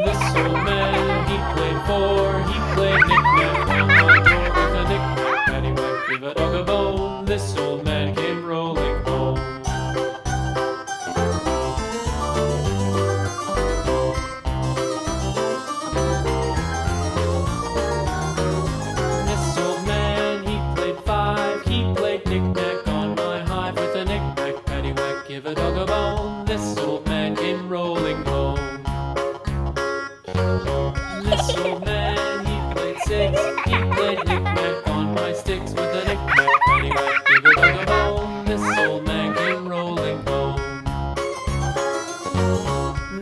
This old man, he played four. He played knick-knack on my door with a knick-knack, paddywhack, give a dog a bone. This old man came rolling home. This old man, he played five. He played knick-knack on my hive with a knick-knack, paddywhack, give a dog a bone. This old man came rolling home. This old man, he played six. He played knick-knack on my sticks with a knick-knack, paddywhack, give a dog a bone. This old man came rolling home.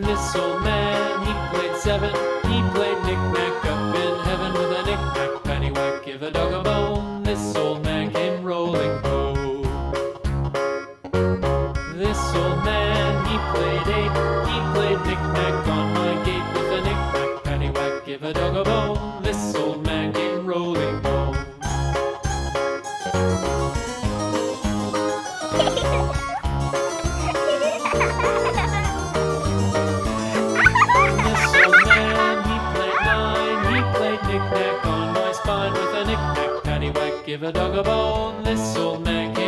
This old man, he played seven. He played knick-knack up in heaven with a knick-knack, paddywhack, give a dog a bone. This old man came rolling home. This old man, he played eight. He played knick-knack on my gate with a knick-knack, paddywhack, give a dog a bone. This old man came rolling home. This old man, he played nine. He played knick-knack on my spine with a knick-knack, paddywhack, give a dog a bone. This old man came